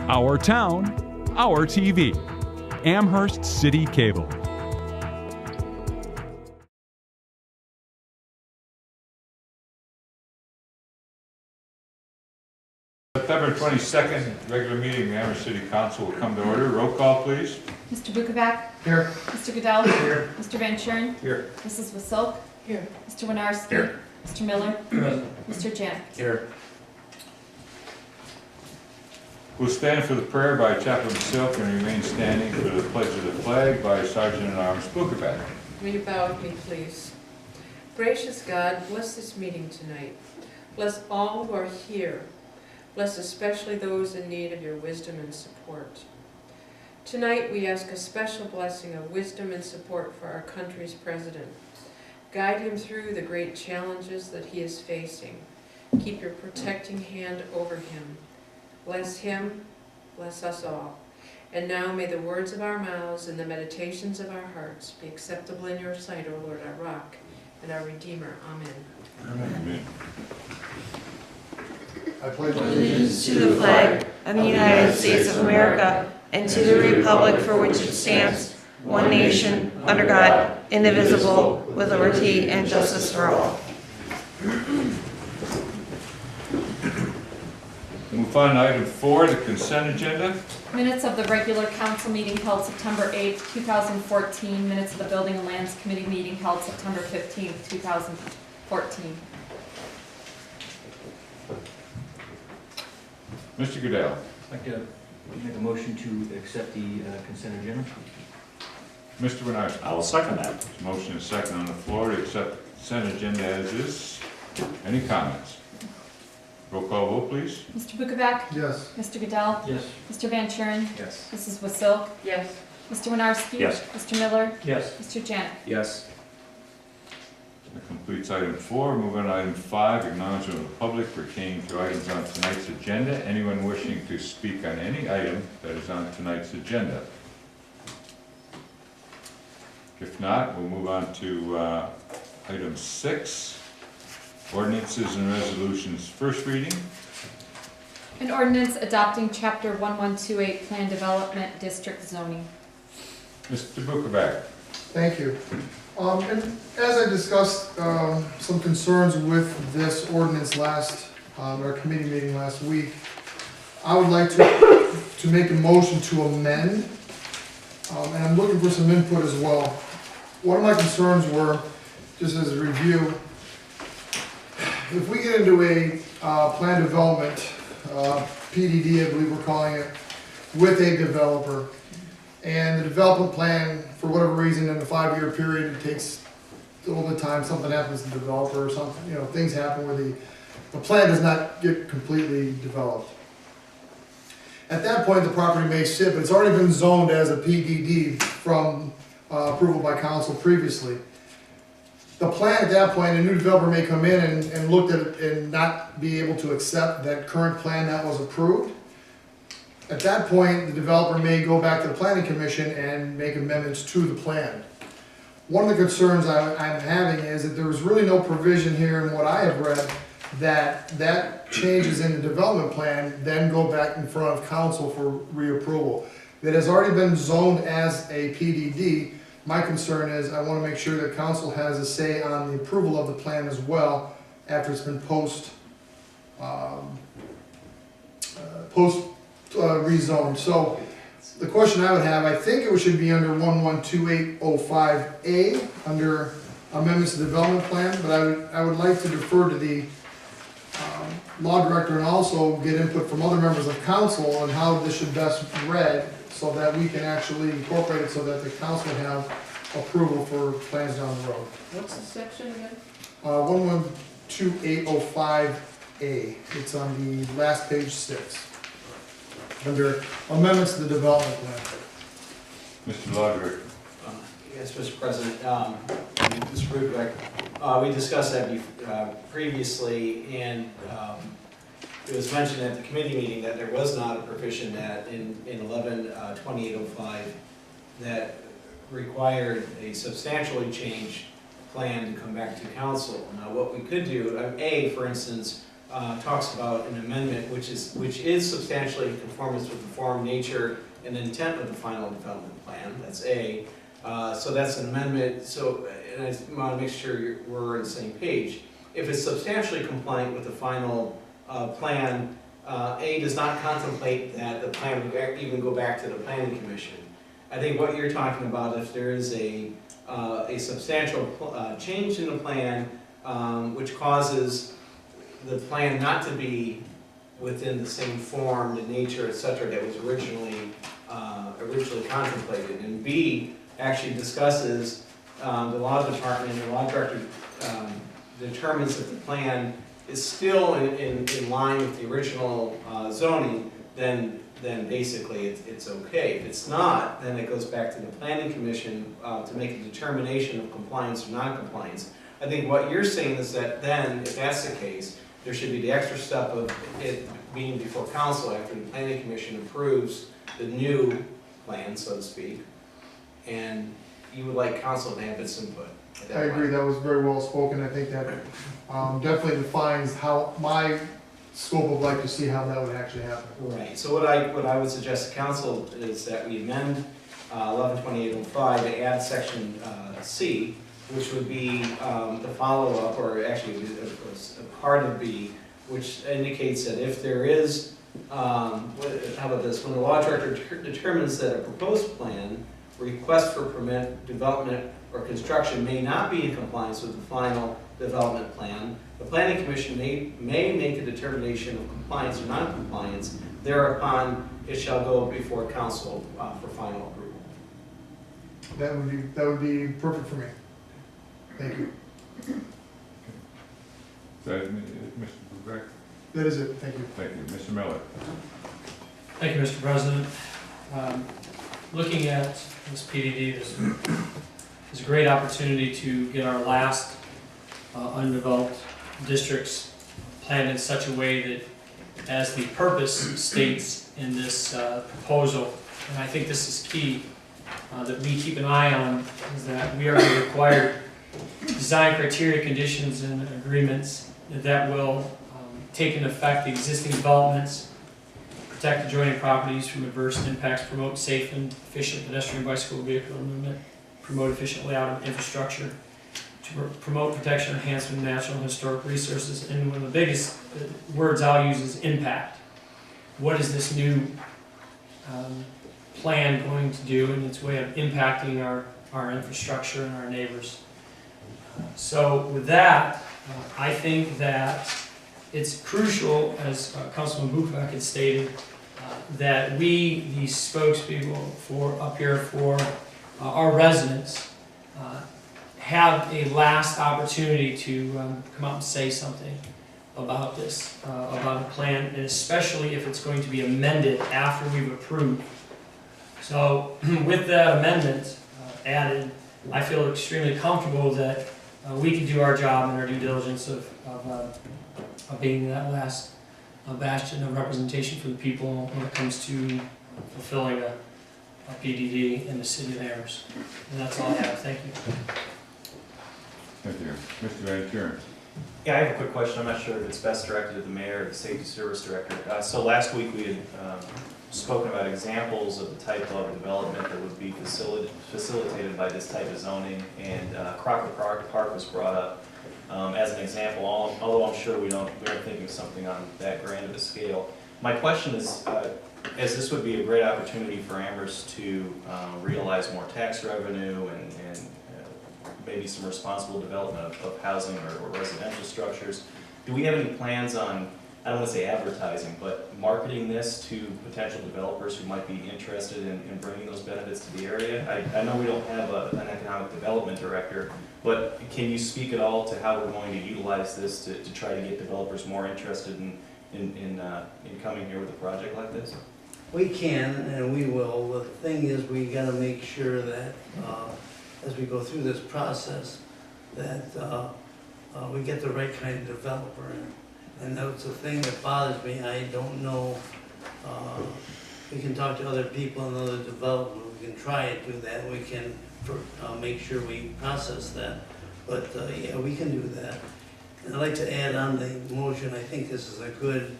Our town, our TV. Amherst City Cable. September 22nd, regular meeting of the Amherst City Council will come to order. Roll call, please. Mr. Bukovac? Here. Mr. Goodell? Here. Mr. Van Schuren? Here. Mrs. Wasilk? Here. Mr. Winarski? Here. Mr. Miller? Present. Mr. Janik? Here. We'll stand for the prayer by Chaplain Silk and remain standing for the pledge of the flag by Sergeant at Arms Bukovac. Will you bow with me, please? Gracious God, bless this meeting tonight. Bless all who are here. Bless especially those in need of your wisdom and support. Tonight we ask a special blessing of wisdom and support for our country's president. Guide him through the great challenges that he is facing. Keep your protecting hand over him. Bless him, bless us all. And now may the words of our mouths and the meditations of our hearts be acceptable in your sight, O Lord, our rock and our Redeemer. Amen. Amen. I pledge allegiance to the flag of the United States of America and to the republic for which it stands, one nation, under God, indivisible, with liberty and justice for all. Move on to item 4, the consent agenda. Minutes of the regular council meeting held September 8th, 2014. Minutes of the Building and Lands Committee meeting held September 15th, 2014. Mr. Goodell. I'd like to make a motion to accept the consent agenda. Mr. Winarski. I will second that. Motion is second on the floor to accept the consent agenda as is. Any comments? Roll call vote, please. Mr. Bukovac? Yes. Mr. Goodell? Yes. Mr. Van Schuren? Yes. Mrs. Wasilk? Yes. Mr. Winarski? Yes. Mr. Miller? Yes. Mr. Janik? Yes. That completes item 4. Move on to item 5, acknowledgement of the public pertaining to items on tonight's agenda. Anyone wishing to speak on any item that is on tonight's agenda? If not, we'll move on to item 6, ordinances and resolutions. First reading. An ordinance adopting Chapter 1128 Plan Development District Zoning. Mr. Bukovac. Thank you. And as I discussed some concerns with this ordinance last, our committee meeting last week, I would like to make a motion to amend, and I'm looking for some input as well. One of my concerns were, just as a review, if we get into a plan development, PDD I believe we're calling it, with a developer, and the development plan, for whatever reason, in a 5-year period, it takes a little bit of time, something happens to the developer or something, you know, things happen where the plan does not get completely developed. At that point, the property may sit, but it's already been zoned as a PDD from approval by council previously. The plan at that point, a new developer may come in and look at it and not be able to accept that current plan that was approved. At that point, the developer may go back to the planning commission and make amendments to the plan. One of the concerns I'm having is that there was really no provision here in what I have read that changes in the development plan then go back in front of council for reapproval. That has already been zoned as a PDD. My concern is I want to make sure that council has a say on the approval of the plan as well after it's been rezoned. So the question I would have, I think it should be under 112805A under amendments to the development plan, but I would like to defer to the law director and also get input from other members of council on how this should best be read so that we can actually incorporate it so that the council can have approval for plans down the road. What's the section again? 112805A. It's on the last page 6. Under amendments to the development plan. Mr. Lauderdale. Yes, Mr. President. Mr. Bukovac, we discussed that previously, and it was mentioned at the committee meeting that there was not a provision that in 112805 that required a substantially changed plan to come back to council. Now, what we could do, A, for instance, talks about an amendment which is substantially in conformance with the form, nature, and intent of the final development plan. That's A. So that's an amendment. So, and I want to make sure we're on the same page. If it's substantially compliant with the final plan, A does not contemplate that the plan would even go back to the planning commission. I think what you're talking about, if there is a substantial change in the plan, which causes the plan not to be within the same form, the nature, etc., that was originally contemplated. And B actually discusses the law department, the law director determines that the plan is still in line with the original zoning, then basically it's okay. If it's not, then it goes back to the planning commission to make a determination of compliance or non-compliance. I think what you're saying is that then, if that's the case, there should be the extra step of it being before council after the planning commission approves the new plan, so to speak, and you would like council to have its input. I agree, that was very well spoken. I think that definitely defines how my scope of like to see how that would actually happen. Right, so what I would suggest to council is that we amend 112805 to add section C, which would be the follow-up, or actually a part of B, which indicates that if there is, how about this, when the law director determines that a proposed plan, request for permit, development, or construction may not be in compliance with the final development plan, the planning commission may make a determination of compliance or non-compliance. Thereupon, it shall go before council for final approval. That would be perfect for me. Thank you. Is that it, Mr. Bubeck? That is it. Thank you. Thank you. Mr. Miller? Thank you, Mr. President. Looking at this PDD, this is a great opportunity to get our last undeveloped districts planned in such a way that, as the purpose states in this proposal, and I think this is key, that we keep an eye on, is that we are going to require design criteria, conditions, and agreements that will take into effect the existing developments, protect adjoining properties from adverse impacts, promote safe and efficient pedestrian bicycle vehicle movement, promote efficient layout of infrastructure, to promote protection, enhancement of natural and historic resources, and one of the biggest words I'll use is impact. What is this new plan going to do in its way of impacting our infrastructure and our neighbors? So with that, I think that it's crucial, as Councilman Bubeck had stated, that we, the spokespeople up here for our residents, have a last opportunity to come out and say something about this, about the plan, and especially if it's going to be amended after we've approved. So with that amendment added, I feel extremely comfortable that we can do our job and our due diligence of being that last bastion of representation for the people when it comes to fulfilling a PDD in the city of Amherst. And that's all I have. Thank you. Thank you. Mr. Van Kuren? Yeah, I have a quick question. I'm not sure if it's best directed to the mayor or the safety service director. So last week we had spoken about examples of the type of development that would be facilitated by this type of zoning, and Crocker Park was brought up as an example, although I'm sure we aren't thinking of something on that grand of a scale. My question is, as this would be a great opportunity for Amherst to realize more tax revenue and maybe some responsible development of housing or residential structures, do we have any plans on, I don't want to say advertising, but marketing this to potential developers who might be interested in bringing those benefits to the area? I know we don't have an economic development director, but can you speak at all to how we're going to utilize this to try to get developers more interested in coming here with a project like this? We can, and we will. The thing is, we got to make sure that as we go through this process, that we get the right kind of developer in. And that's the thing that bothers me. I don't know. We can talk to other people and other developers. We can try to do that. We can make sure we process that. But yeah, we can do that. And I'd like to add on the motion, I think this is a good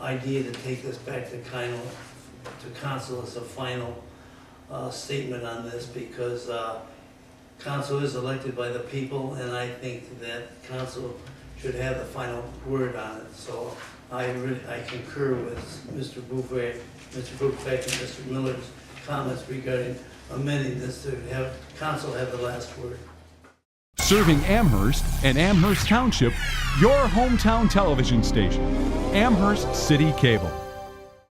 idea to take this back to council as a final statement on this, because council is elected by the people, and I think that council should have the final word on it. So I concur with Mr. Buffet and Mr. Miller's comments regarding amending this to have council have the last word. Serving Amherst and Amherst Township, your hometown television station, Amherst City Cable.